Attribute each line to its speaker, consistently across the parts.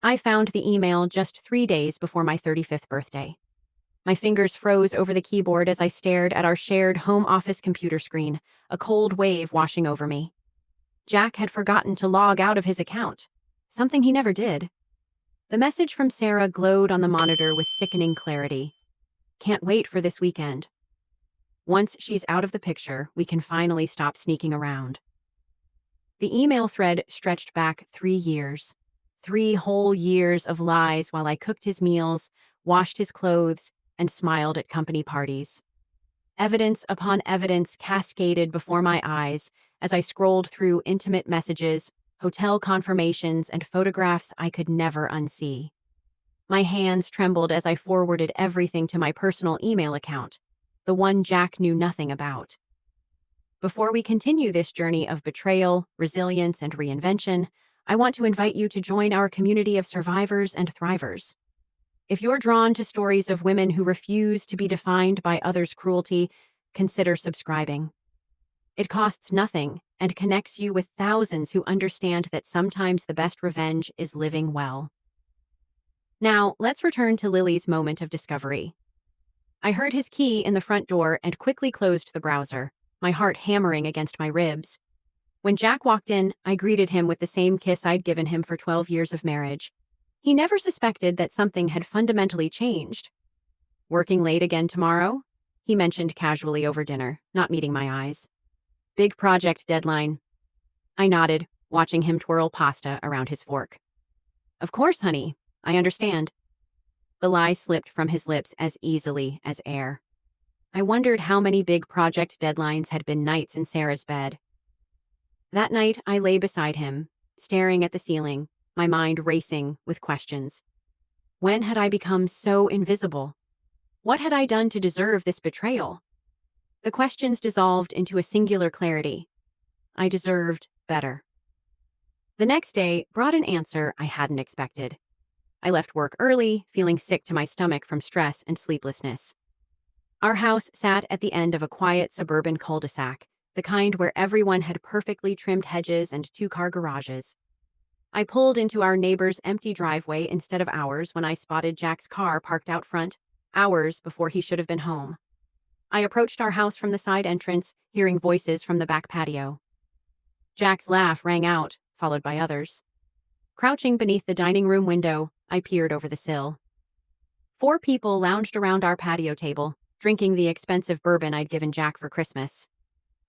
Speaker 1: I found the email just 3 days before my 35th birthday. My fingers froze over the keyboard as I stared at our shared home office computer screen, a cold wave washing over me. Jack had forgotten to log out of his account, something he never did. The message from Sarah glowed on the monitor with sickening clarity. Can't wait for this weekend. Once she's out of the picture, we can finally stop sneaking around. The email thread stretched back 3 years. 3 whole years of lies while I cooked his meals, washed his clothes, and smiled at company parties. Evidence upon evidence cascaded before my eyes as I scrolled through intimate messages, hotel confirmations, and photographs I could never unsee. My hands trembled as I forwarded everything to my personal email account, the one Jack knew nothing about. Before we continue this journey of betrayal, resilience, and reinvention, I want to invite you to join our community of survivors and thrivers. If you're drawn to stories of women who refuse to be defined by others' cruelty, consider subscribing. It costs nothing and connects you with thousands who understand that sometimes the best revenge is living well. Now, let's return to Lily's moment of discovery. I heard his key in the front door and quickly closed the browser, my heart hammering against my ribs. When Jack walked in, I greeted him with the same kiss I'd given him for 12 years of marriage. He never suspected that something had fundamentally changed. Working late again tomorrow? He mentioned casually over dinner, not meeting my eyes. Big project deadline. I nodded, watching him twirl pasta around his fork. Of course, honey. I understand. The lie slipped from his lips as easily as air. I wondered how many big project deadlines had been nights in Sarah's bed. That night, I lay beside him, staring at the ceiling, my mind racing with questions. When had I become so invisible? What had I done to deserve this betrayal? The questions dissolved into a singular clarity. I deserved better. The next day brought an answer I hadn't expected. I left work early, feeling sick to my stomach from stress and sleeplessness. Our house sat at the end of a quiet suburban cul-de-sac, the kind where everyone had perfectly trimmed hedges and 2-car garages. I pulled into our neighbor's empty driveway instead of ours when I spotted Jack's car parked out front, hours before he should have been home. I approached our house from the side entrance, hearing voices from the back patio. Jack's laugh rang out, followed by others. Crouching beneath the dining room window, I peered over the sill. 4 people lounged around our patio table, drinking the expensive bourbon I'd given Jack for Christmas.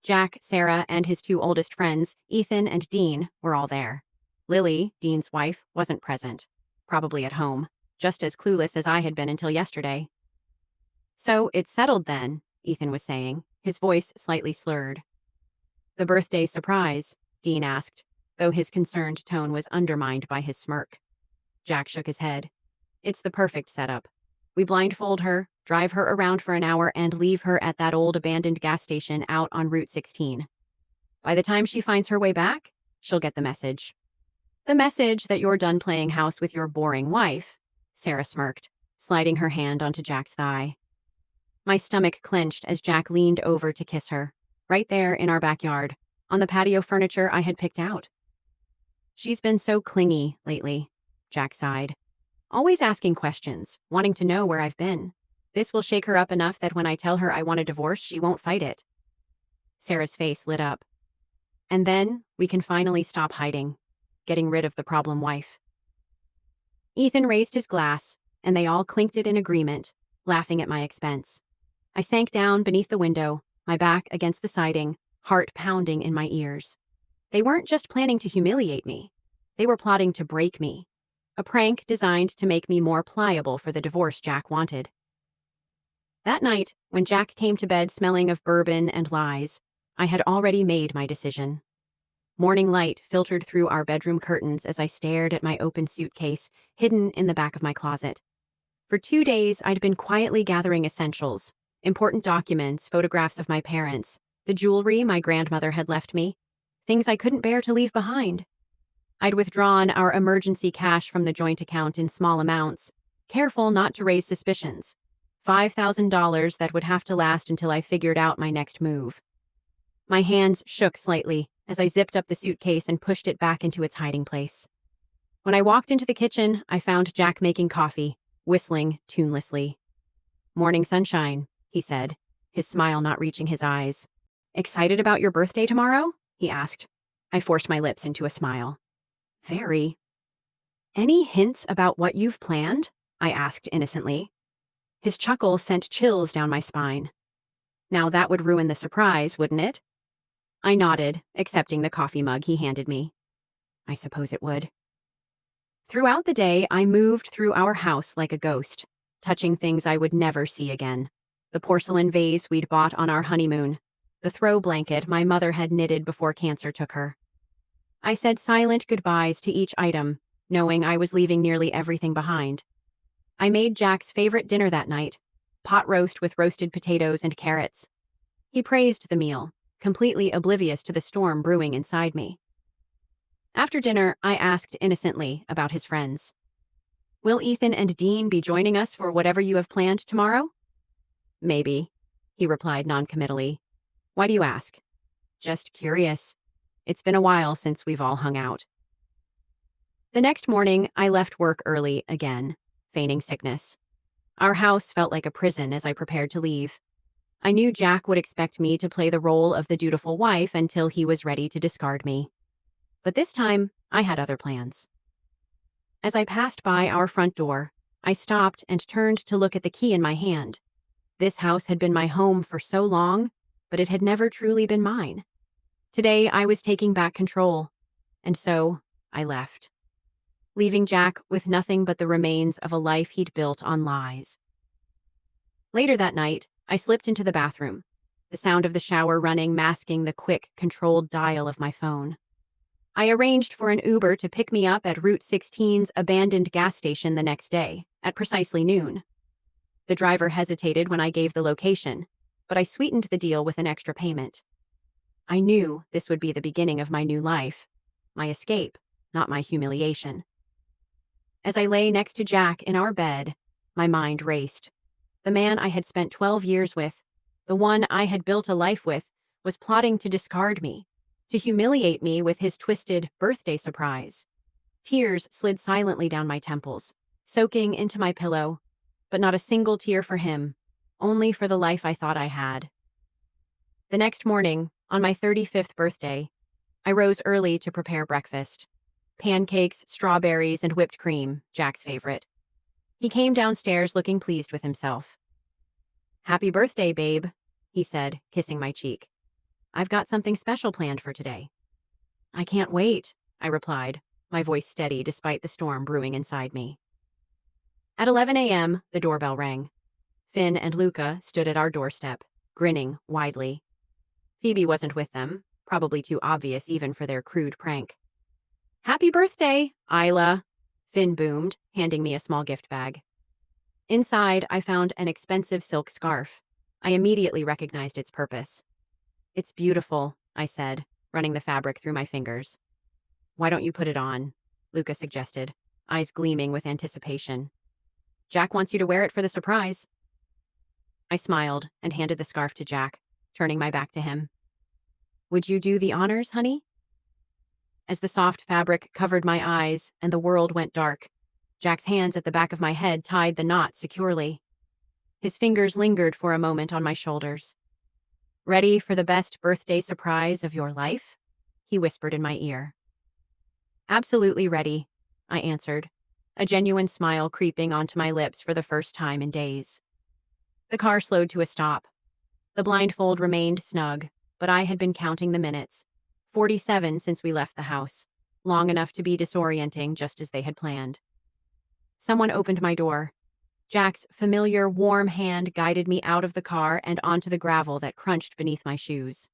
Speaker 1: Jack, Sarah, and his 2 oldest friends, Ethan and Dean, were all there. Lily, Dean's wife, wasn't present, probably at home, just as clueless as I had been until yesterday. So it's settled then, Ethan was saying, his voice slightly slurred. The birthday surprise, Dean asked, though his concerned tone was undermined by his smirk. Jack shook his head. It's the perfect setup. We blindfold her, drive her around for an hour, and leave her at that old abandoned gas station out on Route 16. By the time she finds her way back, she'll get the message. The message that you're done playing house with your boring wife, Sarah smirked, sliding her hand onto Jack's thigh. My stomach clenched as Jack leaned over to kiss her, right there in our backyard, on the patio furniture I had picked out. She's been so clingy lately, Jack sighed. Always asking questions, wanting to know where I've been. This will shake her up enough that when I tell her I want a divorce, she won't fight it. Sarah's face lit up. And then we can finally stop hiding, getting rid of the problem wife. Ethan raised his glass, and they all clinked it in agreement, laughing at my expense. I sank down beneath the window, my back against the siding, heart pounding in my ears. They weren't just planning to humiliate me. They were plotting to break me. A prank designed to make me more pliable for the divorce Jack wanted. That night, when Jack came to bed smelling of bourbon and lies, I had already made my decision. Morning light filtered through our bedroom curtains as I stared at my open suitcase, hidden in the back of my closet. For 2 days, I'd been quietly gathering essentials, important documents, photographs of my parents, the jewelry my grandmother had left me, things I couldn't bear to leave behind. I'd withdrawn our emergency cash from the joint account in small amounts, careful not to raise suspicions. $5,000 that would have to last until I figured out my next move. My hands shook slightly as I zipped up the suitcase and pushed it back into its hiding place. When I walked into the kitchen, I found Jack making coffee, whistling tunelessly. "Morning sunshine," he said, his smile not reaching his eyes. "Excited about your birthday tomorrow?" he asked. I forced my lips into a smile. "Very." "Any hints about what you've planned?" I asked innocently. His chuckle sent chills down my spine. "Now that would ruin the surprise, wouldn't it?" I nodded, accepting the coffee mug he handed me. "I suppose it would." Throughout the day, I moved through our house like a ghost, touching things I would never see again. The porcelain vase we'd bought on our honeymoon, the throw blanket my mother had knitted before cancer took her. I said silent goodbyes to each item, knowing I was leaving nearly everything behind. I made Jack's favorite dinner that night, pot roast with roasted potatoes and carrots. He praised the meal, completely oblivious to the storm brewing inside me. After dinner, I asked innocently about his friends. "Will Ethan and Dean be joining us for whatever you have planned tomorrow?" "Maybe," he replied noncommittally. "Why do you ask?" "Just curious. It's been a while since we've all hung out." The next morning, I left work early again, feigning sickness. Our house felt like a prison as I prepared to leave. I knew Jack would expect me to play the role of the dutiful wife until he was ready to discard me. But this time, I had other plans. As I passed by our front door, I stopped and turned to look at the key in my hand. This house had been my home for so long, but it had never truly been mine. Today, I was taking back control, and so I left, leaving Jack with nothing but the remains of a life he'd built on lies. Later that night, I slipped into the bathroom, the sound of the shower running masking the quick, controlled dial of my phone. I arranged for an Uber to pick me up at Route 16's abandoned gas station the next day, at precisely noon. The driver hesitated when I gave the location, but I sweetened the deal with an extra payment. I knew this would be the beginning of my new life, my escape, not my humiliation. As I lay next to Jack in our bed, my mind raced. The man I had spent 12 years with, the one I had built a life with, was plotting to discard me, to humiliate me with his twisted birthday surprise. Tears slid silently down my temples, soaking into my pillow, but not a single tear for him, only for the life I thought I had. The next morning, on my 35th birthday, I rose early to prepare breakfast. Pancakes, strawberries, and whipped cream, Jack's favorite. He came downstairs looking pleased with himself. "Happy birthday, babe," he said, kissing my cheek. "I've got something special planned for today." "I can't wait," I replied, my voice steady despite the storm brewing inside me. At 11 a.m., the doorbell rang. Finn and Luca stood at our doorstep, grinning widely. Phoebe wasn't with them, probably too obvious even for their crude prank. "Happy birthday, Isla," Finn boomed, handing me a small gift bag. Inside, I found an expensive silk scarf. I immediately recognized its purpose. "It's beautiful," I said, running the fabric through my fingers. "Why don't you put it on?" Luca suggested, eyes gleaming with anticipation. "Jack wants you to wear it for the surprise." I smiled and handed the scarf to Jack, turning my back to him. "Would you do the honors, honey?" As the soft fabric covered my eyes and the world went dark, Jack's hands at the back of my head tied the knot securely. His fingers lingered for a moment on my shoulders. "Ready for the best birthday surprise of your life?" he whispered in my ear. "Absolutely ready," I answered, a genuine smile creeping onto my lips for the first time in days. The car slowed to a stop. The blindfold remained snug, but I had been counting the minutes. 47 since we left the house, long enough to be disorienting just as they had planned. Someone opened my door. Jack's familiar, warm hand guided me out of the car and onto the gravel that crunched beneath my shoes.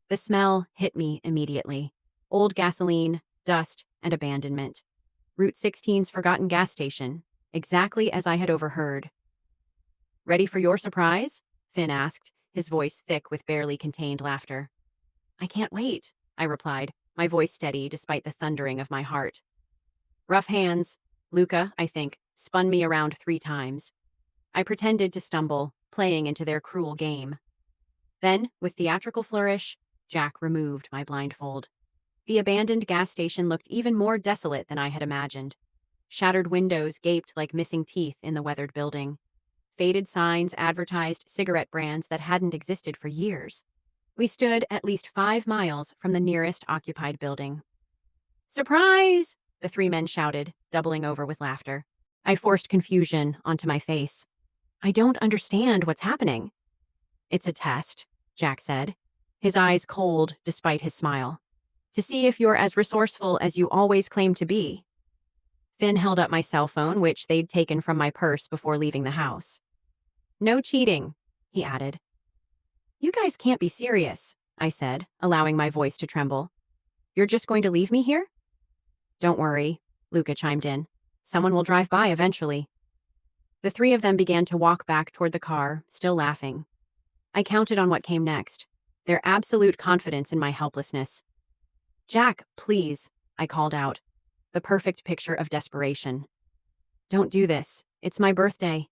Speaker 1: The smell hit me immediately. Old gasoline, dust, and abandonment. Route 16's forgotten gas station, exactly as I had overheard. "Ready for your surprise?" Finn asked, his voice thick with barely contained laughter. "I can't wait," I replied, my voice steady despite the thundering of my heart. Rough hands, Luca, I think, spun me around 3 times. I pretended to stumble, playing into their cruel game. Then, with theatrical flourish, Jack removed my blindfold. The abandoned gas station looked even more desolate than I had imagined. Shattered windows gaped like missing teeth in the weathered building. Faded signs advertised cigarette brands that hadn't existed for years. We stood at least 5 miles from the nearest occupied building. "Surprise!" the 3 men shouted, doubling over with laughter. I forced confusion onto my face. "I don't understand what's happening." "It's a test," Jack said, his eyes cold despite his smile. "To see if you're as resourceful as you always claim to be." Finn held up my cell phone, which they'd taken from my purse before leaving the house. "No cheating," he added. "You guys can't be serious," I said, allowing my voice to tremble. "You're just going to leave me here?" "Don't worry," Luca chimed in. "Someone will drive by eventually." The 3 of them began to walk back toward the car, still laughing. I counted on what came next, their absolute confidence in my helplessness. "Jack, please," I called out, the perfect picture of desperation. "Don't do this. It's my birthday."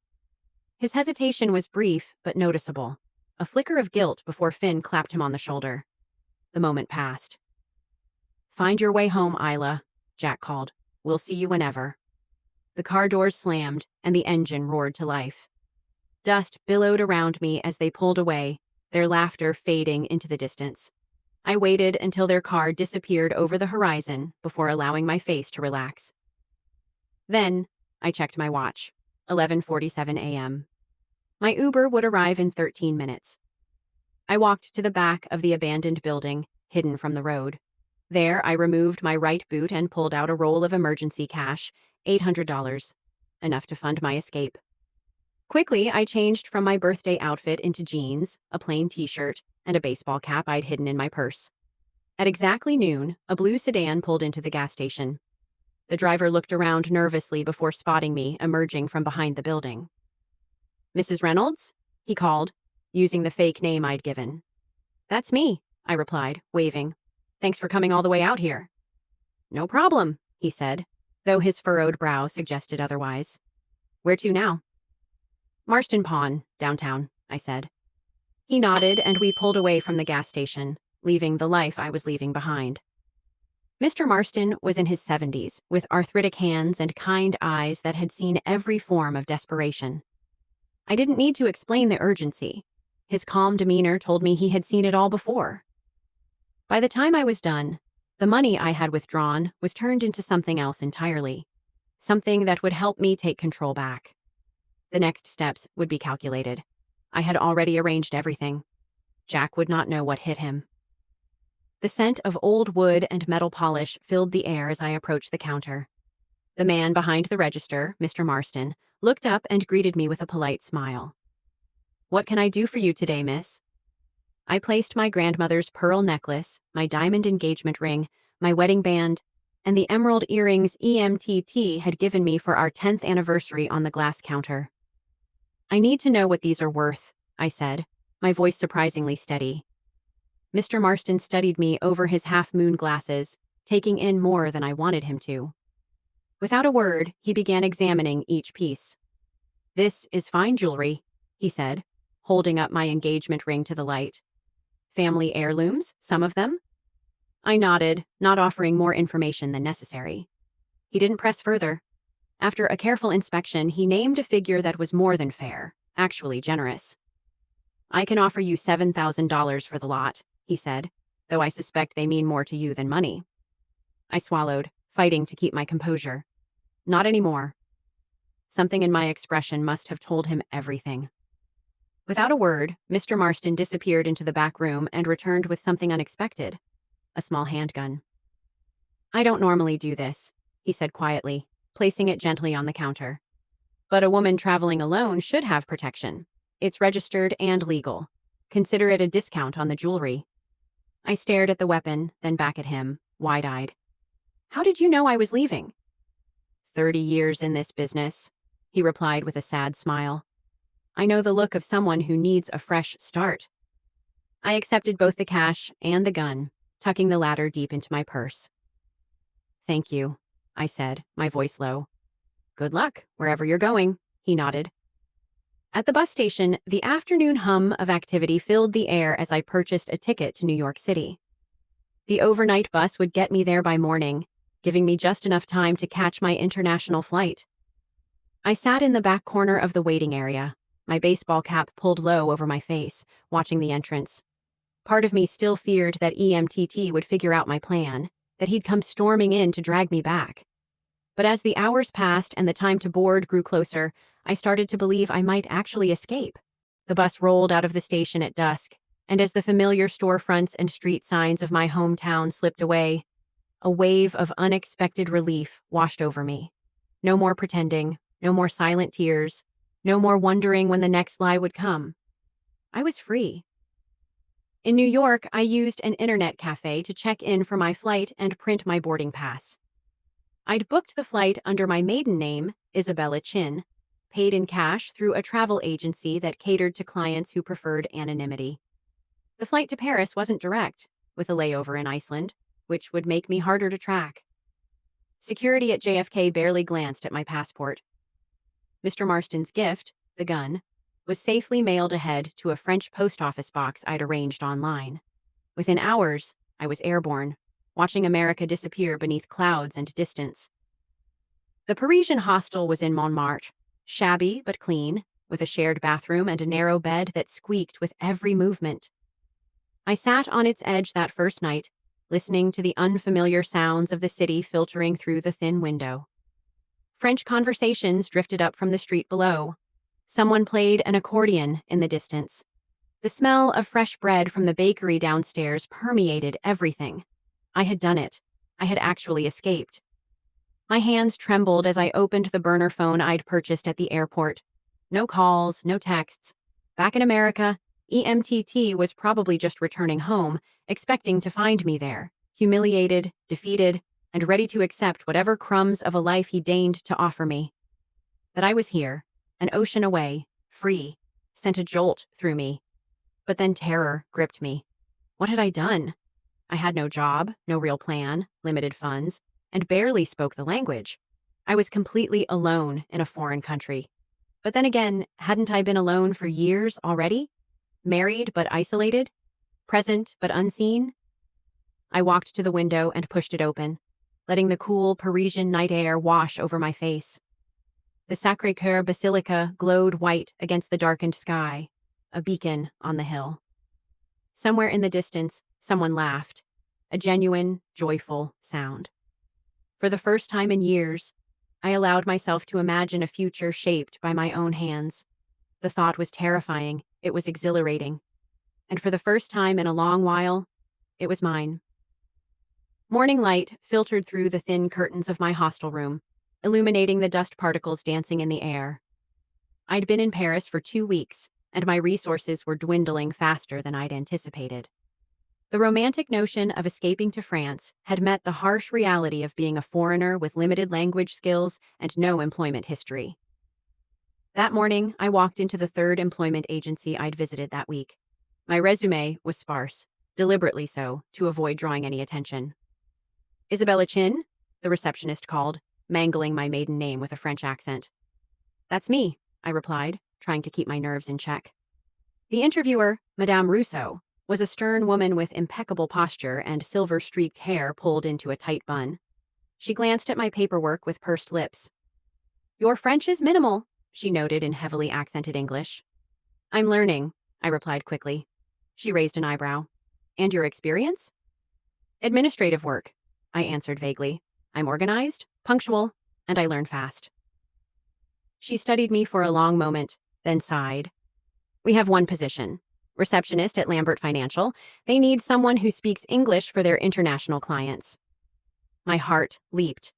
Speaker 1: His hesitation was brief but noticeable, a flicker of guilt before Finn clapped him on the shoulder. The moment passed. "Find your way home, Isla," Jack called. "We'll see you whenever." The car doors slammed, and the engine roared to life. Dust billowed around me as they pulled away, their laughter fading into the distance. I waited until their car disappeared over the horizon before allowing my face to relax. Then, I checked my watch. 11:47 a.m. My Uber would arrive in 13 minutes. I walked to the back of the abandoned building, hidden from the road. There, I removed my right boot and pulled out a roll of emergency cash, $800, enough to fund my escape. Quickly, I changed from my birthday outfit into jeans, a plain t-shirt, and a baseball cap I'd hidden in my purse. At exactly noon, a blue sedan pulled into the gas station. The driver looked around nervously before spotting me emerging from behind the building. "Mrs. Reynolds?" he called, using the fake name I'd given. "That's me," I replied, waving. "Thanks for coming all the way out here." "No problem," he said, though his furrowed brow suggested otherwise. "Where to now?" "Marston Pond, downtown," I said. He nodded, and we pulled away from the gas station, leaving the life I was leaving behind. Mr. Marston was in his 70s, with arthritic hands and kind eyes that had seen every form of desperation. I didn't need to explain the urgency. His calm demeanor told me he had seen it all before. By the time I was done, the money I had withdrawn was turned into something else entirely, something that would help me take control back. The next steps would be calculated. I had already arranged everything. Jack would not know what hit him. The scent of old wood and metal polish filled the air as I approached the counter. The man behind the register, Mr. Marston, looked up and greeted me with a polite smile. "What can I do for you today, miss?" I placed my grandmother's pearl necklace, my diamond engagement ring, my wedding band, and the emerald earrings EMTT had given me for our 10th anniversary on the glass counter. "I need to know what these are worth," I said, my voice surprisingly steady. Mr. Marston studied me over his half-moon glasses, taking in more than I wanted him to. Without a word, he began examining each piece. "This is fine jewelry," he said, holding up my engagement ring to the light. "Family heirlooms, some of them?" I nodded, not offering more information than necessary. He didn't press further. After a careful inspection, he named a figure that was more than fair, actually generous. "I can offer you $7,000 for the lot," he said, though I suspect they mean more to you than money. I swallowed, fighting to keep my composure. Not anymore. Something in my expression must have told him everything. Without a word, Mr. Marston disappeared into the back room and returned with something unexpected, a small handgun. "I don't normally do this," he said quietly, placing it gently on the counter. "But a woman traveling alone should have protection. It's registered and legal. Consider it a discount on the jewelry." I stared at the weapon, then back at him, wide-eyed. "How did you know I was leaving?" 30 years in this business," he replied with a sad smile. "I know the look of someone who needs a fresh start." I accepted both the cash and the gun, tucking the latter deep into my purse. "Thank you," I said, my voice low. "Good luck, wherever you're going," he nodded. At the bus station, the afternoon hum of activity filled the air as I purchased a ticket to New York City. The overnight bus would get me there by morning, giving me just enough time to catch my international flight. I sat in the back corner of the waiting area, my baseball cap pulled low over my face, watching the entrance. Part of me still feared that EMTT would figure out my plan, that he'd come storming in to drag me back. But as the hours passed and the time to board grew closer, I started to believe I might actually escape. The bus rolled out of the station at dusk, and as the familiar storefronts and street signs of my hometown slipped away, a wave of unexpected relief washed over me. No more pretending, no more silent tears, no more wondering when the next lie would come. I was free. In New York, I used an internet cafe to check in for my flight and print my boarding pass. I'd booked the flight under my maiden name, Isabella Chin, paid in cash through a travel agency that catered to clients who preferred anonymity. The flight to Paris wasn't direct, with a layover in Iceland, which would make me harder to track. Security at JFK barely glanced at my passport. Mr. Marston's gift, the gun, was safely mailed ahead to a French post office box I'd arranged online. Within hours, I was airborne, watching America disappear beneath clouds and distance. The Parisian hostel was in Montmartre, shabby but clean, with a shared bathroom and a narrow bed that squeaked with every movement. I sat on its edge that first night, listening to the unfamiliar sounds of the city filtering through the thin window. French conversations drifted up from the street below. Someone played an accordion in the distance. The smell of fresh bread from the bakery downstairs permeated everything. I had done it. I had actually escaped. My hands trembled as I opened the burner phone I'd purchased at the airport. No calls, no texts. Back in America, EMTT was probably just returning home, expecting to find me there, humiliated, defeated, and ready to accept whatever crumbs of a life he deigned to offer me. That I was here, an ocean away, free, sent a jolt through me. But then terror gripped me. What had I done? I had no job, no real plan, limited funds, and barely spoke the language. I was completely alone in a foreign country. But then again, hadn't I been alone for years already? Married but isolated? Present but unseen? I walked to the window and pushed it open, letting the cool Parisian night air wash over my face. The Sacré-Cœur Basilica glowed white against the darkened sky, a beacon on the hill. Somewhere in the distance, someone laughed, a genuine, joyful sound. For the first time in years, I allowed myself to imagine a future shaped by my own hands. The thought was terrifying, it was exhilarating. And for the first time in a long while, it was mine. Morning light filtered through the thin curtains of my hostel room, illuminating the dust particles dancing in the air. I'd been in Paris for 2 weeks, and my resources were dwindling faster than I'd anticipated. The romantic notion of escaping to France had met the harsh reality of being a foreigner with limited language skills and no employment history. That morning, I walked into the third employment agency I'd visited that week. My resume was sparse, deliberately so, to avoid drawing any attention. Isabella Chin, the receptionist called, mangling my maiden name with a French accent. That's me, I replied, trying to keep my nerves in check. The interviewer, Madame Rousseau, was a stern woman with impeccable posture and silver-streaked hair pulled into a tight bun. She glanced at my paperwork with pursed lips. Your French is minimal, she noted in heavily accented English. I'm learning, I replied quickly. She raised an eyebrow. And your experience? Administrative work, I answered vaguely. I'm organized, punctual, and I learn fast. She studied me for a long moment, then sighed. We have one position. Receptionist at Lambert Financial. They need someone who speaks English for their international clients. My heart leaped.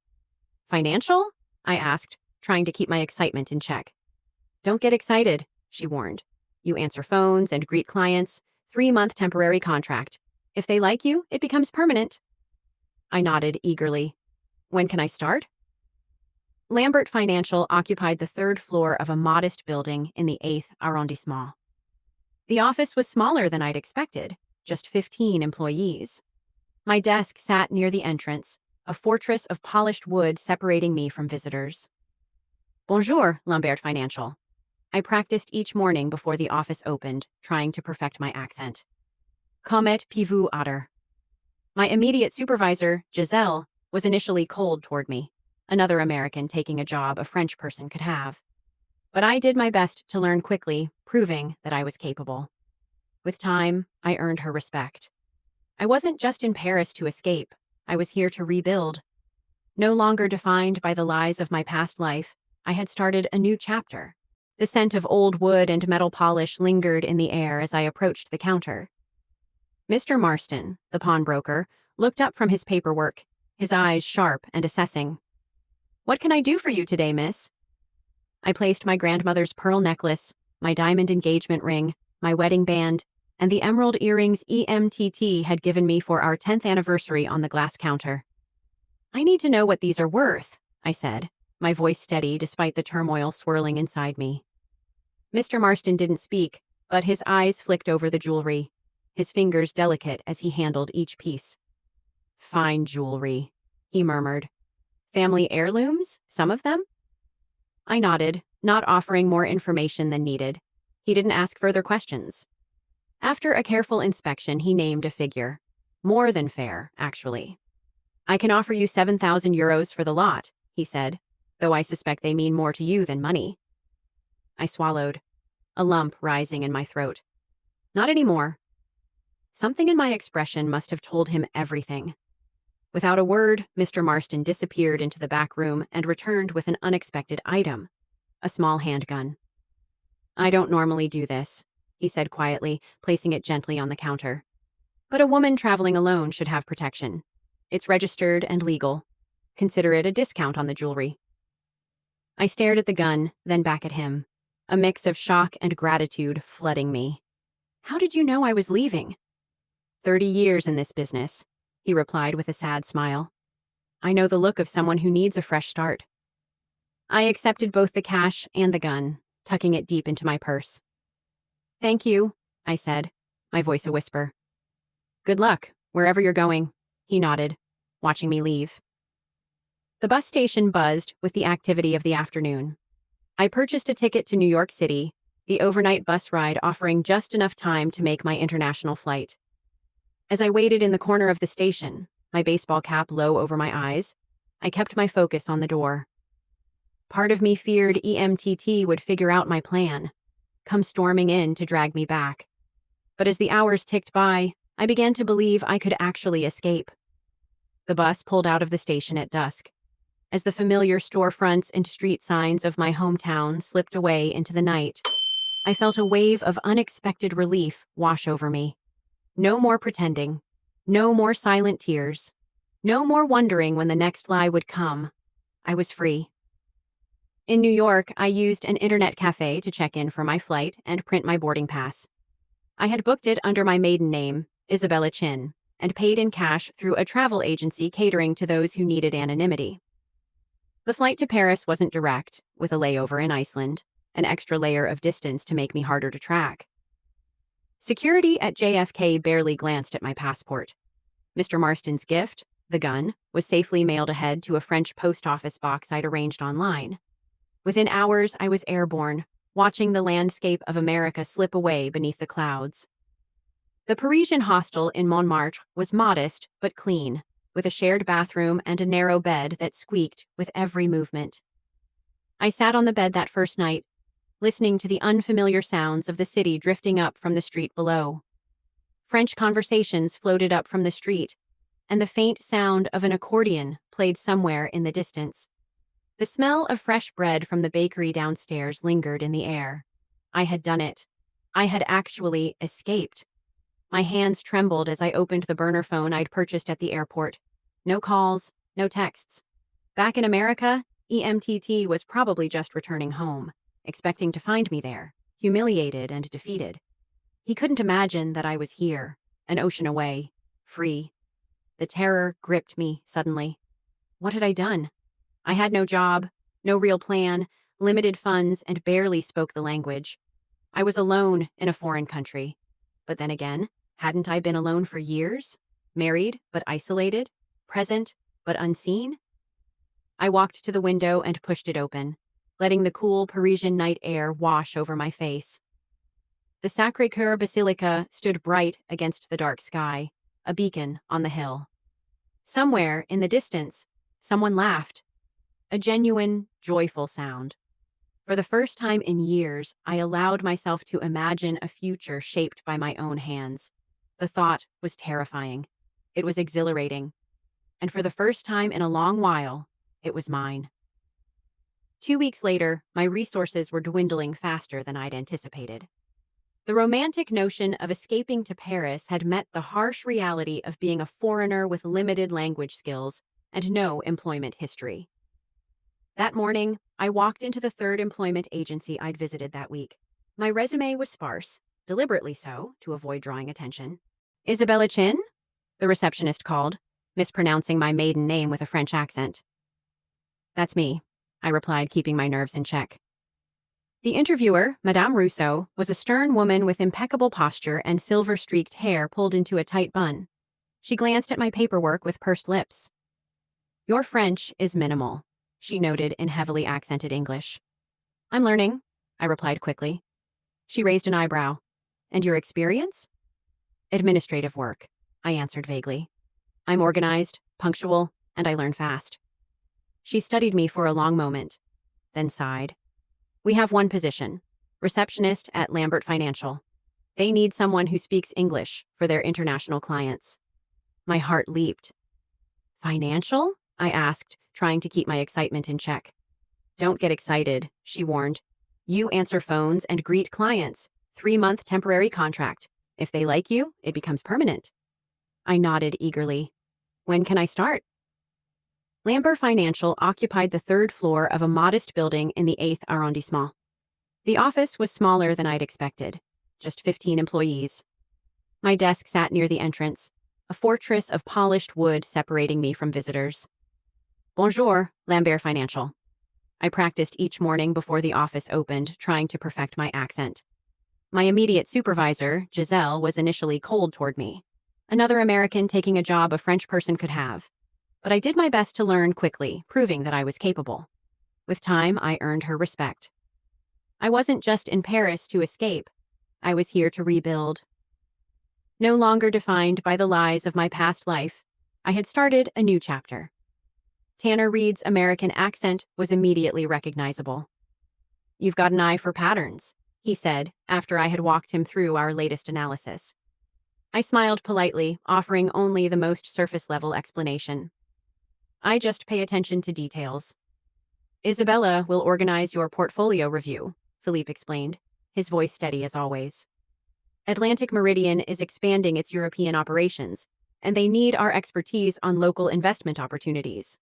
Speaker 1: Financial? I asked, trying to keep my excitement in check. Don't get excited, she warned. You answer phones and greet clients. 3-month temporary contract. If they like you, it becomes permanent. I nodded eagerly. When can I start? Lambert Financial occupied the 3rd floor of a modest building in the 8th arrondissement. The office was smaller than I'd expected, just 15 employees. My desk sat near the entrance, a fortress of polished wood separating me from visitors. Bonjour, Lambert Financial. I practiced each morning before the office opened, trying to perfect my accent. Comment puis-vous, Otter? My immediate supervisor, Giselle, was initially cold toward me, another American taking a job a French person could have. But I did my best to learn quickly, proving that I was capable. With time, I earned her respect. I wasn't just in Paris to escape, I was here to rebuild. No longer defined by the lies of my past life, I had started a new chapter. The scent of old wood and metal polish lingered in the air as I approached the counter. Mr. Marston, the pawnbroker, looked up from his paperwork, his eyes sharp and assessing. "What can I do for you today, miss?" I placed my grandmother's pearl necklace, my diamond engagement ring, my wedding band, and the emerald earrings EMTT had given me for our 10th anniversary on the glass counter. "I need to know what these are worth," I said, my voice steady despite the turmoil swirling inside me. Mr. Marston didn't speak, but his eyes flicked over the jewelry, his fingers delicate as he handled each piece. "Fine jewelry," he murmured. "Family heirlooms, some of them?" I nodded, not offering more information than needed. He didn't ask further questions. After a careful inspection, he named a figure. More than fair, actually. "I can offer you 7,000 euros for the lot," he said, though I suspect they mean more to you than money. I swallowed, a lump rising in my throat. Not anymore. Something in my expression must have told him everything. Without a word, Mr. Marston disappeared into the back room and returned with an unexpected item, a small handgun. "I don't normally do this," he said quietly, placing it gently on the counter. "But a woman traveling alone should have protection. It's registered and legal. Consider it a discount on the jewelry." I stared at the gun, then back at him, a mix of shock and gratitude flooding me. "How did you know I was leaving?" 30 years in this business," he replied with a sad smile. "I know the look of someone who needs a fresh start." I accepted both the cash and the gun, tucking it deep into my purse. "Thank you," I said, my voice a whisper. "Good luck, wherever you're going," he nodded, watching me leave. The bus station buzzed with the activity of the afternoon. I purchased a ticket to New York City, the overnight bus ride offering just enough time to make my international flight. As I waited in the corner of the station, my baseball cap low over my eyes, I kept my focus on the door. Part of me feared EMTT would figure out my plan, come storming in to drag me back. But as the hours ticked by, I began to believe I could actually escape. The bus pulled out of the station at dusk. As the familiar storefronts and street signs of my hometown slipped away into the night, I felt a wave of unexpected relief wash over me. No more pretending. No more silent tears. No more wondering when the next lie would come. I was free. In New York, I used an internet cafe to check in for my flight and print my boarding pass. I had booked it under my maiden name, Isabella Chin, and paid in cash through a travel agency catering to those who needed anonymity. The flight to Paris wasn't direct, with a layover in Iceland, an extra layer of distance to make me harder to track. Security at JFK barely glanced at my passport. Mr. Marston's gift, the gun, was safely mailed ahead to a French post office box I'd arranged online. Within hours, I was airborne, watching the landscape of America slip away beneath the clouds. The Parisian hostel in Montmartre was modest but clean, with a shared bathroom and a narrow bed that squeaked with every movement. I sat on the bed that first night, listening to the unfamiliar sounds of the city drifting up from the street below. French conversations floated up from the street, and the faint sound of an accordion played somewhere in the distance. The smell of fresh bread from the bakery downstairs lingered in the air. I had done it. I had actually escaped. My hands trembled as I opened the burner phone I'd purchased at the airport. No calls, no texts. Back in America, EMTT was probably just returning home, expecting to find me there, humiliated and defeated. He couldn't imagine that I was here, an ocean away, free. The terror gripped me suddenly. What had I done? I had no job, no real plan, limited funds, and barely spoke the language. I was alone in a foreign country. But then again, hadn't I been alone for years? Married, but isolated? Present, but unseen? I walked to the window and pushed it open, letting the cool Parisian night air wash over my face. The Sacré-Cœur Basilica stood bright against the dark sky, a beacon on the hill. Somewhere in the distance, someone laughed, a genuine, joyful sound. For the first time in years, I allowed myself to imagine a future shaped by my own hands. The thought was terrifying. It was exhilarating. And for the first time in a long while, it was mine. 2 weeks later, my resources were dwindling faster than I'd anticipated. The romantic notion of escaping to Paris had met the harsh reality of being a foreigner with limited language skills and no employment history. That morning, I walked into the third employment agency I'd visited that week. My resume was sparse, deliberately so, to avoid drawing attention. "Isabella Chin?" the receptionist called, mispronouncing my maiden name with a French accent. "That's me," I replied, keeping my nerves in check. The interviewer, Madame Rousseau, was a stern woman with impeccable posture and silver-streaked hair pulled into a tight bun. She glanced at my paperwork with pursed lips. "Your French is minimal," she noted in heavily accented English. "I'm learning," I replied quickly. She raised an eyebrow. "And your experience?" "Administrative work," I answered vaguely. "I'm organized, punctual, and I learn fast." She studied me for a long moment, then sighed. "We have one position, receptionist at Lambert Financial. They need someone who speaks English for their international clients." My heart leaped. "Financial?" I asked, trying to keep my excitement in check. "Don't get excited," she warned. "You answer phones and greet clients. 3-month temporary contract. If they like you, it becomes permanent." I nodded eagerly. "When can I start?" Lambert Financial occupied the third floor of a modest building in the 8th arrondissement. The office was smaller than I'd expected, just 15 employees. My desk sat near the entrance, a fortress of polished wood separating me from visitors. "Bonjour, Lambert Financial." I practiced each morning before the office opened, trying to perfect my accent. My immediate supervisor, Giselle, was initially cold toward me. Another American taking a job a French person could have. But I did my best to learn quickly, proving that I was capable. With time, I earned her respect. I wasn't just in Paris to escape. I was here to rebuild. No longer defined by the lies of my past life, I had started a new chapter. Tanner Reed's American accent was immediately recognizable. "You've got an eye for patterns," he said, after I had walked him through our latest analysis. I smiled politely, offering only the most surface-level explanation. "I just pay attention to details." "Isabella will organize your portfolio review," Philippe explained, his voice steady as always. "Atlantic Meridian is expanding its European operations, and they need our expertise on local investment opportunities."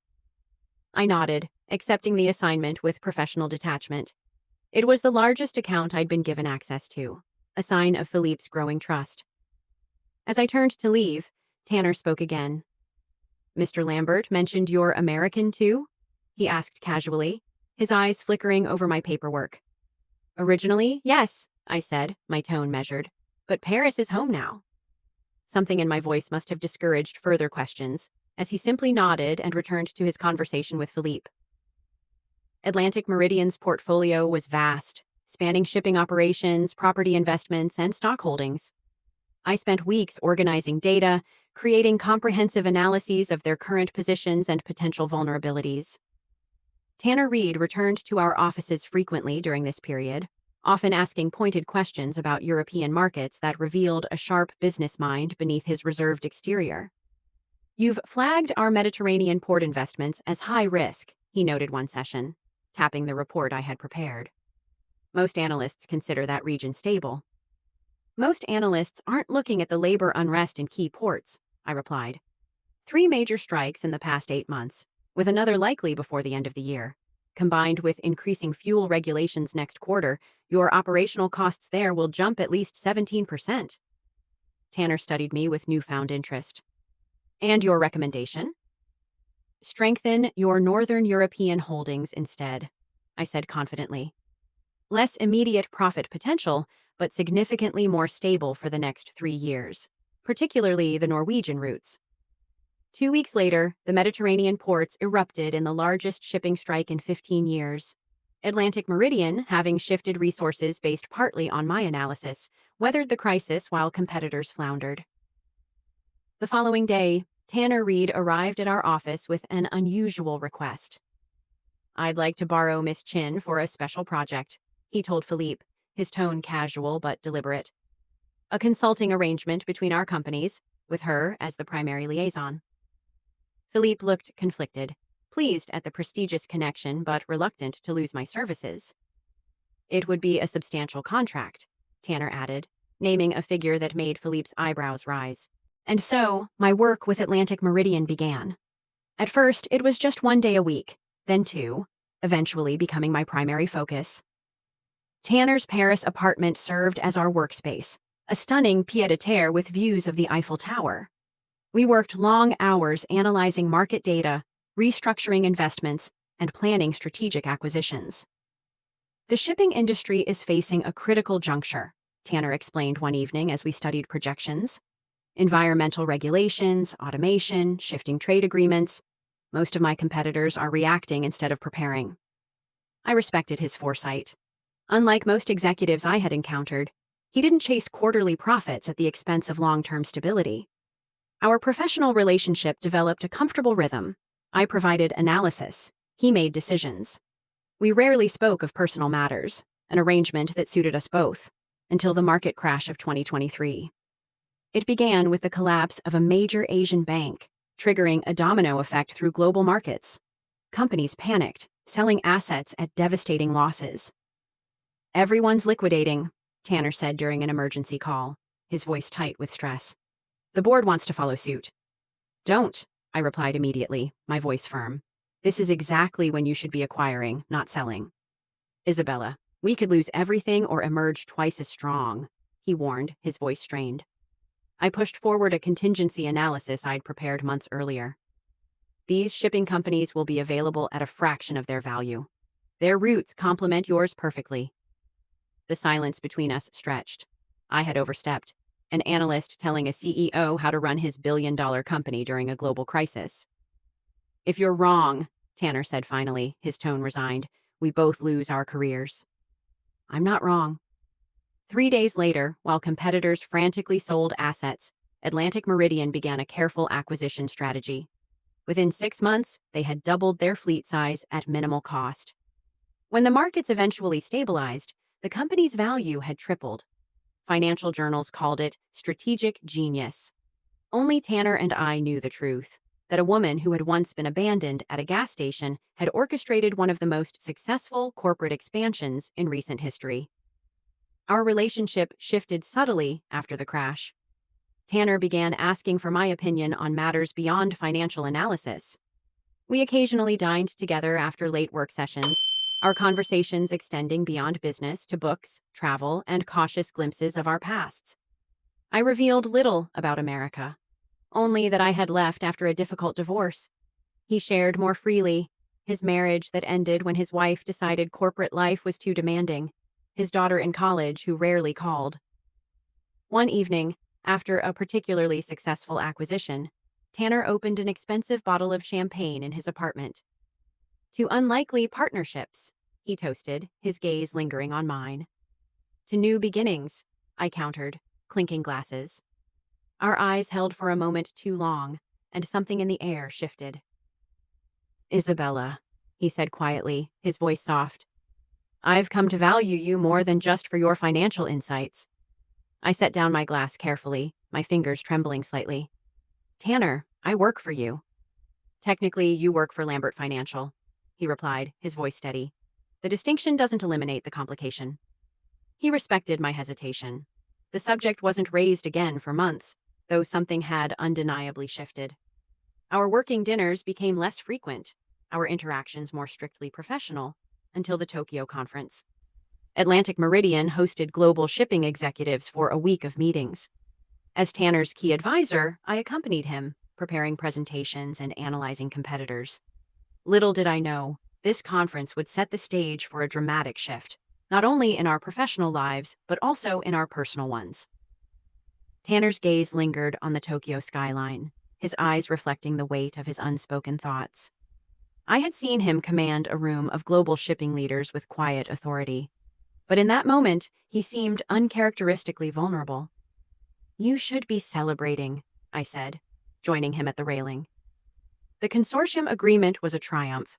Speaker 1: I nodded, accepting the assignment with professional detachment. It was the largest account I'd been given access to, a sign of Philippe's growing trust. As I turned to leave, Tanner spoke again. "Mr. Lambert mentioned you're American too?" he asked casually, his eyes flickering over my paperwork. "Originally, yes," I said, my tone measured. "But Paris is home now." Something in my voice must have discouraged further questions, as he simply nodded and returned to his conversation with Philippe. Atlantic Meridian's portfolio was vast, spanning shipping operations, property investments, and stock holdings. I spent weeks organizing data, creating comprehensive analyses of their current positions and potential vulnerabilities. Tanner Reed returned to our offices frequently during this period, often asking pointed questions about European markets that revealed a sharp business mind beneath his reserved exterior. "You've flagged our Mediterranean port investments as high risk," he noted one session, tapping the report I had prepared. "Most analysts consider that region stable." "Most analysts aren't looking at the labor unrest in key ports," I replied. 3 major strikes in the past 8 months, with another likely before the end of the year. Combined with increasing fuel regulations next quarter, your operational costs there will jump at least 17%. Tanner studied me with newfound interest. "And your recommendation?" "Strengthen your Northern European holdings instead," I said confidently. "Less immediate profit potential, but significantly more stable for the next 3 years, particularly the Norwegian routes." 2 weeks later, the Mediterranean ports erupted in the largest shipping strike in 15 years. Atlantic Meridian, having shifted resources based partly on my analysis, weathered the crisis while competitors floundered. The following day, Tanner Reed arrived at our office with an unusual request. "I'd like to borrow Miss Chin for a special project," he told Philippe, his tone casual but deliberate. "A consulting arrangement between our companies, with her as the primary liaison." Philippe looked conflicted, pleased at the prestigious connection but reluctant to lose my services. "It would be a substantial contract," Tanner added, naming a figure that made Philippe's eyebrows rise. And so, my work with Atlantic Meridian began. At first, it was just 1 day a week, then 2, eventually becoming my primary focus. Tanner's Paris apartment served as our workspace, a stunning pied-à-terre with views of the Eiffel Tower. We worked long hours analyzing market data, restructuring investments, and planning strategic acquisitions. "The shipping industry is facing a critical juncture," Tanner explained one evening as we studied projections. "Environmental regulations, automation, shifting trade agreements. Most of my competitors are reacting instead of preparing." I respected his foresight. Unlike most executives I had encountered, he didn't chase quarterly profits at the expense of long-term stability. Our professional relationship developed a comfortable rhythm. I provided analysis. He made decisions. We rarely spoke of personal matters, an arrangement that suited us both, until the market crash of 2023. It began with the collapse of a major Asian bank, triggering a domino effect through global markets. Companies panicked, selling assets at devastating losses. "Everyone's liquidating," Tanner said during an emergency call, his voice tight with stress. "The board wants to follow suit." "Don't," I replied immediately, my voice firm. "This is exactly when you should be acquiring, not selling." "Isabella, we could lose everything or emerge twice as strong," he warned, his voice strained. I pushed forward a contingency analysis I'd prepared months earlier. "These shipping companies will be available at a fraction of their value. Their routes complement yours perfectly." The silence between us stretched. I had overstepped, an analyst telling a CEO how to run his billion-dollar company during a global crisis. "If you're wrong," Tanner said finally, his tone resigned, "we both lose our careers." "I'm not wrong." 3 days later, while competitors frantically sold assets, Atlantic Meridian began a careful acquisition strategy. Within 6 months, they had doubled their fleet size at minimal cost. When the markets eventually stabilized, the company's value had tripled. Financial journals called it strategic genius. Only Tanner and I knew the truth, that a woman who had once been abandoned at a gas station had orchestrated one of the most successful corporate expansions in recent history. Our relationship shifted subtly after the crash. Tanner began asking for my opinion on matters beyond financial analysis. We occasionally dined together after late work sessions, our conversations extending beyond business to books, travel, and cautious glimpses of our pasts. I revealed little about America, only that I had left after a difficult divorce. He shared more freely, his marriage that ended when his wife decided corporate life was too demanding, his daughter in college who rarely called. One evening, after a particularly successful acquisition, Tanner opened an expensive bottle of champagne in his apartment. "To unlikely partnerships," he toasted, his gaze lingering on mine. "To new beginnings," I countered, clinking glasses. Our eyes held for a moment too long, and something in the air shifted. "Isabella," he said quietly, his voice soft, "I've come to value you more than just for your financial insights." I set down my glass carefully, my fingers trembling slightly. "Tanner, I work for you." "Technically, you work for Lambert Financial," he replied, his voice steady. "The distinction doesn't eliminate the complication." He respected my hesitation. The subject wasn't raised again for months, though something had undeniably shifted. Our working dinners became less frequent, our interactions more strictly professional, until the Tokyo conference. Atlantic Meridian hosted global shipping executives for a week of meetings. As Tanner's key advisor, I accompanied him, preparing presentations and analyzing competitors. Little did I know, this conference would set the stage for a dramatic shift, not only in our professional lives, but also in our personal ones. Tanner's gaze lingered on the Tokyo skyline, his eyes reflecting the weight of his unspoken thoughts. I had seen him command a room of global shipping leaders with quiet authority. But in that moment, he seemed uncharacteristically vulnerable. "You should be celebrating," I said, joining him at the railing. The consortium agreement was a triumph,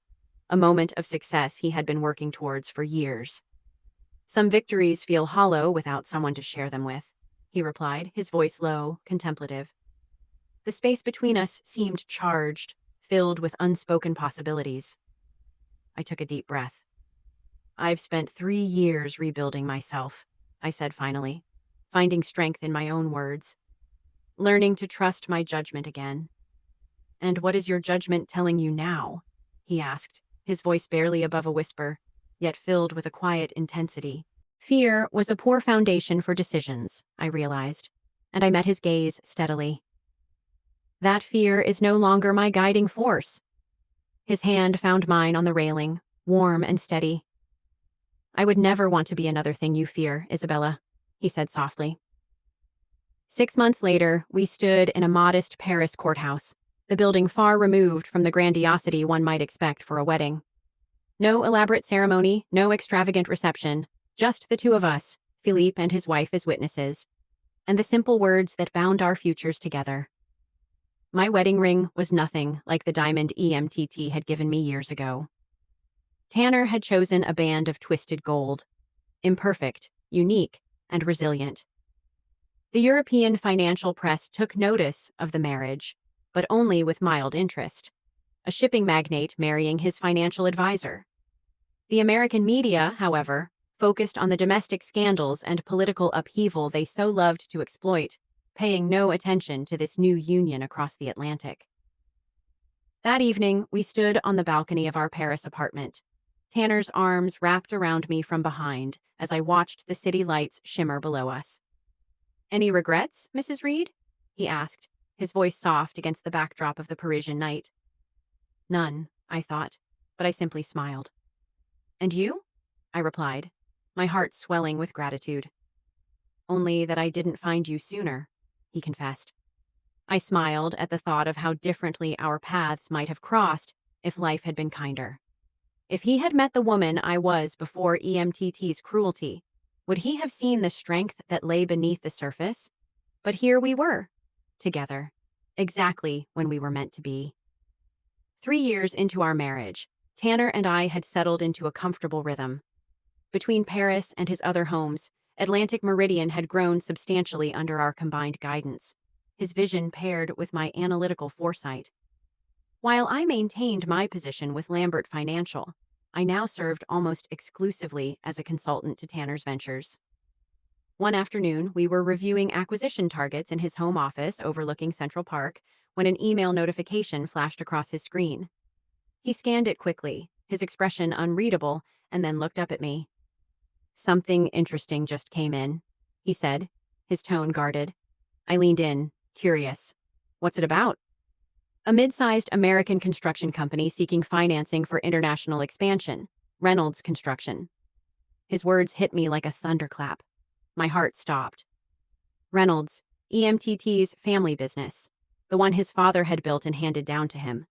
Speaker 1: a moment of success he had been working towards for years. Some victories feel hollow without someone to share them with, he replied, his voice low, contemplative. The space between us seemed charged, filled with unspoken possibilities. I took a deep breath. I've spent 3 years rebuilding myself, I said finally, finding strength in my own words, learning to trust my judgment again. And what is your judgment telling you now? He asked, his voice barely above a whisper, yet filled with a quiet intensity. Fear was a poor foundation for decisions, I realized, and I met his gaze steadily. That fear is no longer my guiding force. His hand found mine on the railing, warm and steady. I would never want to be another thing you fear, Isabella, he said softly. 6 months later, we stood in a modest Paris courthouse, the building far removed from the grandiosity one might expect for a wedding. No elaborate ceremony, no extravagant reception, just the two of us, Philippe and his wife as witnesses, and the simple words that bound our futures together. My wedding ring was nothing like the diamond EMTT had given me years ago. Tanner had chosen a band of twisted gold, imperfect, unique, and resilient. The European financial press took notice of the marriage, but only with mild interest. A shipping magnate marrying his financial advisor. The American media, however, focused on the domestic scandals and political upheaval they so loved to exploit, paying no attention to this new union across the Atlantic. That evening, we stood on the balcony of our Paris apartment, Tanner's arms wrapped around me from behind as I watched the city lights shimmer below us. Any regrets, Mrs. Reed? He asked, his voice soft against the backdrop of the Parisian night. None, I thought, but I simply smiled. And you? I replied, my heart swelling with gratitude. Only that I didn't find you sooner, he confessed. I smiled at the thought of how differently our paths might have crossed if life had been kinder. If he had met the woman I was before EMTT's cruelty, would he have seen the strength that lay beneath the surface? But here we were, together, exactly when we were meant to be. 3 years into our marriage, Tanner and I had settled into a comfortable rhythm. Between Paris and his other homes, Atlantic Meridian had grown substantially under our combined guidance, his vision paired with my analytical foresight. While I maintained my position with Lambert Financial, I now served almost exclusively as a consultant to Tanner's ventures. One afternoon, we were reviewing acquisition targets in his home office overlooking Central Park when an email notification flashed across his screen. He scanned it quickly, his expression unreadable, and then looked up at me. Something interesting just came in, he said, his tone guarded. I leaned in, curious. What's it about? A mid-sized American construction company seeking financing for international expansion, Reynolds Construction. His words hit me like a thunderclap. My heart stopped. Reynolds, EMTT's family business, the one his father had built and handed down to him.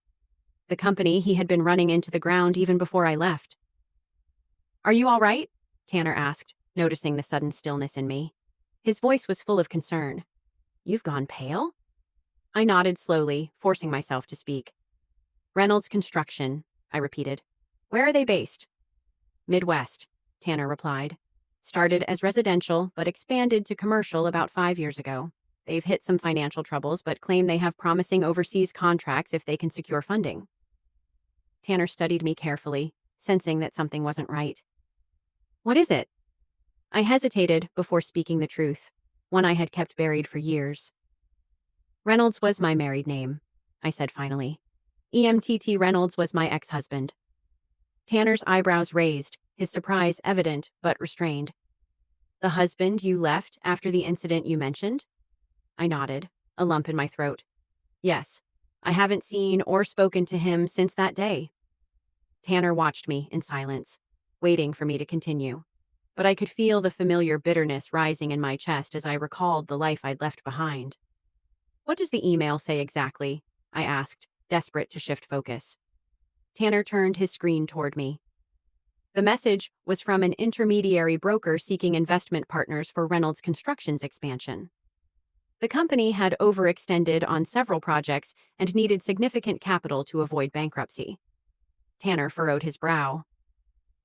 Speaker 1: The company he had been running into the ground even before I left. Are you all right? Tanner asked, noticing the sudden stillness in me. His voice was full of concern. You've gone pale? I nodded slowly, forcing myself to speak. Reynolds Construction, I repeated. Where are they based? Midwest, Tanner replied. Started as residential, but expanded to commercial about 5 years ago. They've hit some financial troubles, but claim they have promising overseas contracts if they can secure funding. Tanner studied me carefully, sensing that something wasn't right. What is it? I hesitated before speaking the truth, one I had kept buried for years. Reynolds was my married name, I said finally. EMTT Reynolds was my ex-husband. Tanner's eyebrows raised, his surprise evident but restrained. The husband you left after the incident you mentioned? I nodded, a lump in my throat. Yes, I haven't seen or spoken to him since that day. Tanner watched me in silence, waiting for me to continue. But I could feel the familiar bitterness rising in my chest as I recalled the life I'd left behind. What does the email say exactly? I asked, desperate to shift focus. Tanner turned his screen toward me. The message was from an intermediary broker seeking investment partners for Reynolds Construction's expansion. The company had overextended on several projects and needed significant capital to avoid bankruptcy. Tanner furrowed his brow.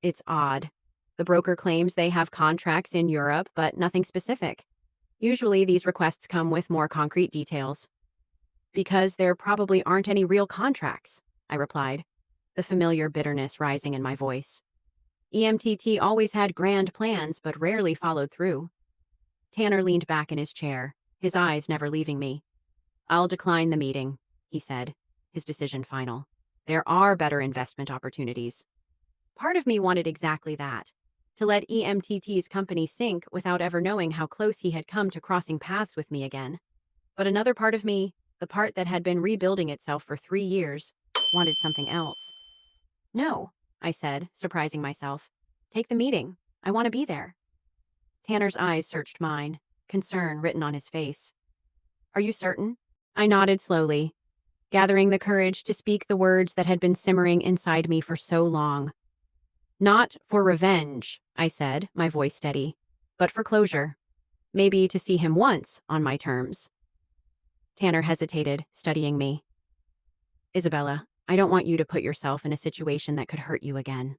Speaker 1: It's odd. The broker claims they have contracts in Europe, but nothing specific. Usually these requests come with more concrete details. Because there probably aren't any real contracts, I replied, the familiar bitterness rising in my voice. EMTT always had grand plans, but rarely followed through. Tanner leaned back in his chair, his eyes never leaving me. I'll decline the meeting, he said, his decision final. There are better investment opportunities. Part of me wanted exactly that, to let EMTT's company sink without ever knowing how close he had come to crossing paths with me again. But another part of me, the part that had been rebuilding itself for 3 years, wanted something else. No, I said, surprising myself. Take the meeting. I want to be there. Tanner's eyes searched mine, concern written on his face. Are you certain? I nodded slowly, gathering the courage to speak the words that had been simmering inside me for so long. Not for revenge, I said, my voice steady, but for closure. Maybe to see him once on my terms. Tanner hesitated, studying me. Isabella, I don't want you to put yourself in a situation that could hurt you again.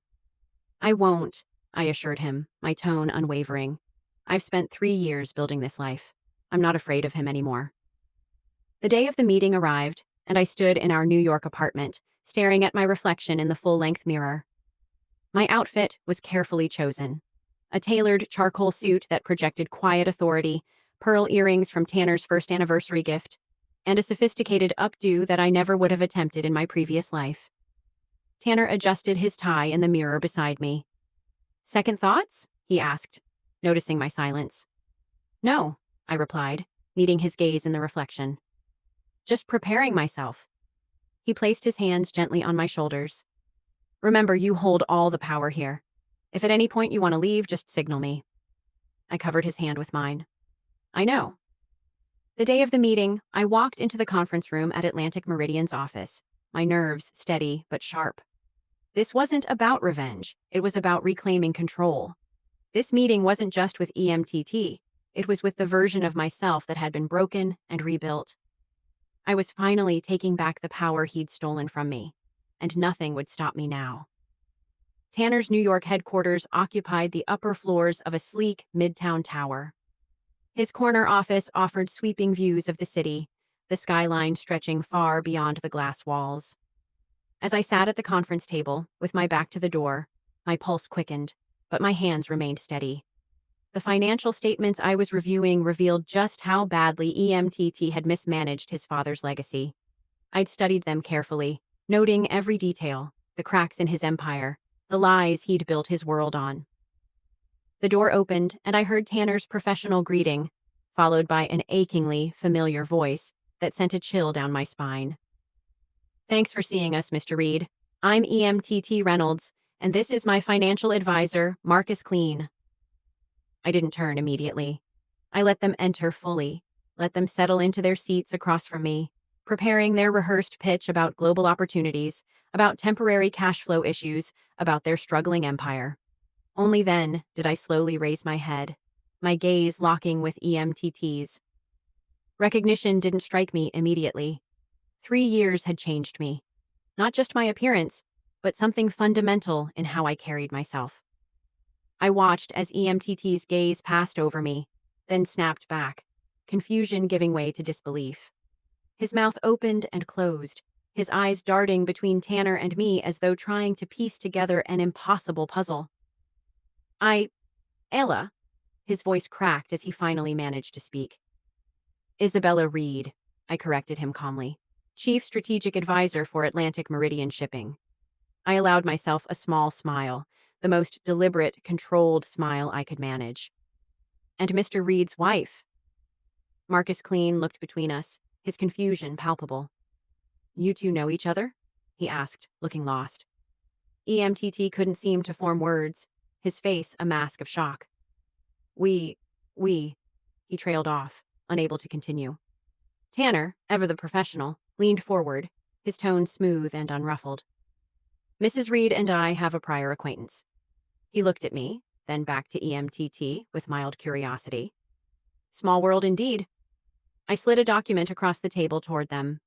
Speaker 1: I won't, I assured him, my tone unwavering. I've spent 3 years building this life. I'm not afraid of him anymore. The day of the meeting arrived, and I stood in our New York apartment, staring at my reflection in the full-length mirror. My outfit was carefully chosen. A tailored charcoal suit that projected quiet authority, pearl earrings from Tanner's first anniversary gift, and a sophisticated updo that I never would have attempted in my previous life. Tanner adjusted his tie in the mirror beside me. Second thoughts? He asked, noticing my silence. No, I replied, meeting his gaze in the reflection. Just preparing myself. He placed his hands gently on my shoulders. Remember, you hold all the power here. If at any point you want to leave, just signal me. I covered his hand with mine. I know. The day of the meeting, I walked into the conference room at Atlantic Meridian's office, my nerves steady but sharp. This wasn't about revenge. It was about reclaiming control. This meeting wasn't just with EMTT. It was with the version of myself that had been broken and rebuilt. I was finally taking back the power he'd stolen from me, and nothing would stop me now. Tanner's New York headquarters occupied the upper floors of a sleek midtown tower. His corner office offered sweeping views of the city, the skyline stretching far beyond the glass walls. As I sat at the conference table, with my back to the door, my pulse quickened, but my hands remained steady. The financial statements I was reviewing revealed just how badly EMTT had mismanaged his father's legacy. I'd studied them carefully, noting every detail, the cracks in his empire, the lies he'd built his world on. The door opened, and I heard Tanner's professional greeting, followed by an achingly familiar voice that sent a chill down my spine. Thanks for seeing us, Mr. Reed. I'm EMTT Reynolds, and this is my financial advisor, Marcus Clean. I didn't turn immediately. I let them enter fully, let them settle into their seats across from me, preparing their rehearsed pitch about global opportunities, about temporary cash flow issues, about their struggling empire. Only then did I slowly raise my head, my gaze locking with EMTT's. Recognition didn't strike me immediately. 3 years had changed me. Not just my appearance, but something fundamental in how I carried myself. I watched as EMTT's gaze passed over me, then snapped back, confusion giving way to disbelief. His mouth opened and closed, his eyes darting between Tanner and me as though trying to piece together an impossible puzzle. Ella, his voice cracked as he finally managed to speak. Isabella Reed, I corrected him calmly, Chief Strategic Advisor for Atlantic Meridian Shipping. I allowed myself a small smile, the most deliberate, controlled smile I could manage. And Mr. Reed's wife. Marcus Clean looked between us, his confusion palpable. You two know each other? He asked, looking lost. EMTT couldn't seem to form words, his face a mask of shock. We, he trailed off, unable to continue. Tanner, ever the professional, leaned forward, his tone smooth and unruffled. Mrs. Reed and I have a prior acquaintance. He looked at me, then back to EMTT with mild curiosity. Small world indeed. I slid a document across the table toward them.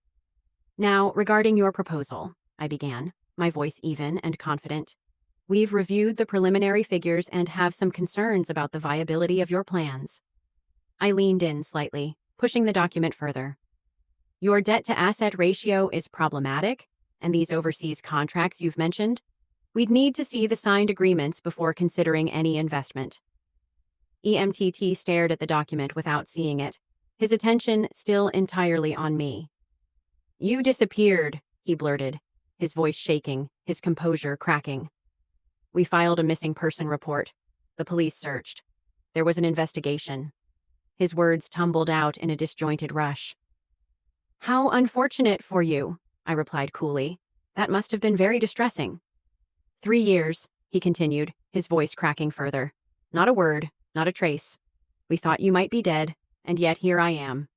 Speaker 1: Now, regarding your proposal, I began, my voice even and confident. We've reviewed the preliminary figures and have some concerns about the viability of your plans. I leaned in slightly, pushing the document further. Your debt-to-asset ratio is problematic, and these overseas contracts you've mentioned, we'd need to see the signed agreements before considering any investment. EMTT stared at the document without seeing it, his attention still entirely on me. You disappeared, he blurted, his voice shaking, his composure cracking. We filed a missing person report. The police searched. There was an investigation. His words tumbled out in a disjointed rush. How unfortunate for you, I replied coolly. That must have been very distressing. 3 years, he continued, his voice cracking further. Not a word, not a trace. We thought you might be dead, and yet here I am.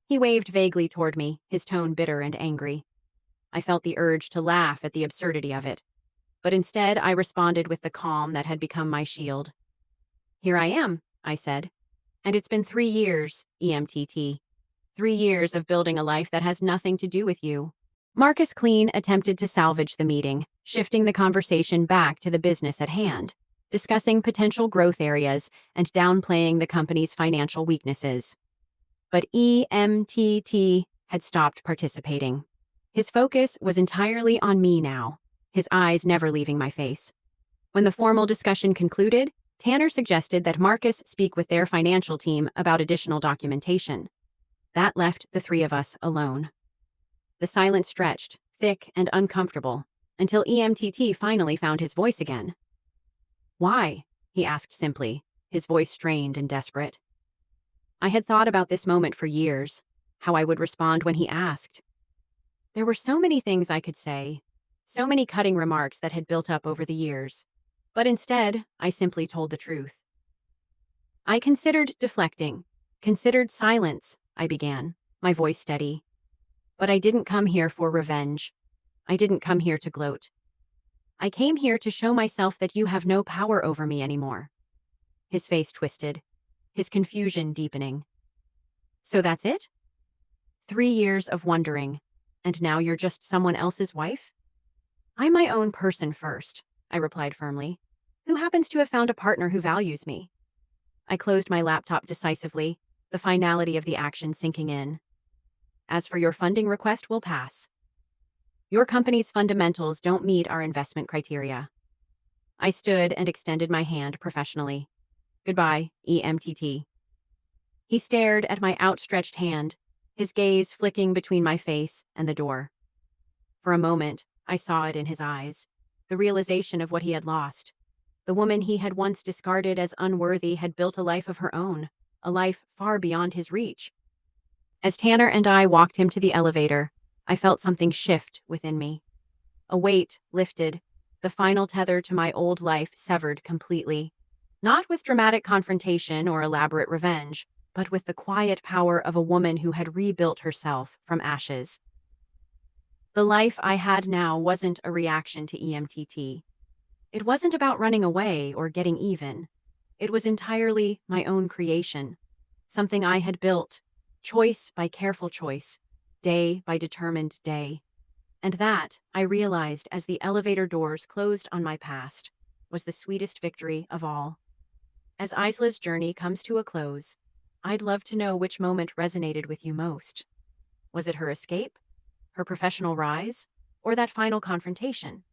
Speaker 1: He waved vaguely toward me, his tone bitter and angry. I felt the urge to laugh at the absurdity of it, but instead I responded with the calm that had become my shield. Here I am, I said. And it's been 3 years, EMTT. 3 years of building a life that has nothing to do with you. Marcus Clean attempted to salvage the meeting, shifting the conversation back to the business at hand, discussing potential growth areas and downplaying the company's financial weaknesses. But EMTT had stopped participating. His focus was entirely on me now, his eyes never leaving my face. When the formal discussion concluded, Tanner suggested that Marcus speak with their financial team about additional documentation. That left the 3 of us alone. The silence stretched, thick and uncomfortable, until EMTT finally found his voice again. Why? He asked simply, his voice strained and desperate. I had thought about this moment for years, how I would respond when he asked. There were so many things I could say, so many cutting remarks that had built up over the years, but instead, I simply told the truth. I considered deflecting, considered silence, I began, my voice steady. But I didn't come here for revenge. I didn't come here to gloat. I came here to show myself that you have no power over me anymore. His face twisted, his confusion deepening. So that's it? 3 years of wondering, and now you're just someone else's wife? I'm my own person first, I replied firmly, who happens to have found a partner who values me. I closed my laptop decisively, the finality of the action sinking in. As for your funding request, we'll pass. Your company's fundamentals don't meet our investment criteria. I stood and extended my hand professionally. Goodbye, EMTT. He stared at my outstretched hand, his gaze flicking between my face and the door. For a moment, I saw it in his eyes, the realization of what he had lost. The woman he had once discarded as unworthy had built a life of her own, a life far beyond his reach. As Tanner and I walked him to the elevator, I felt something shift within me. A weight lifted, the final tether to my old life severed completely. Not with dramatic confrontation or elaborate revenge, but with the quiet power of a woman who had rebuilt herself from ashes. The life I had now wasn't a reaction to EMTT. It wasn't about running away or getting even. It was entirely my own creation, something I had built, choice by careful choice, day by determined day. And that, I realized as the elevator doors closed on my past, was the sweetest victory of all. As Isla's journey comes to a close, I'd love to know which moment resonated with you most. Was it her escape, her professional rise, or that final confrontation?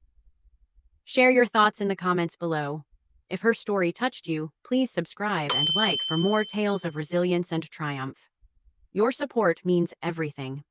Speaker 1: Share your thoughts in the comments below. If her story touched you, please subscribe and like for more tales of resilience and triumph. Your support means everything.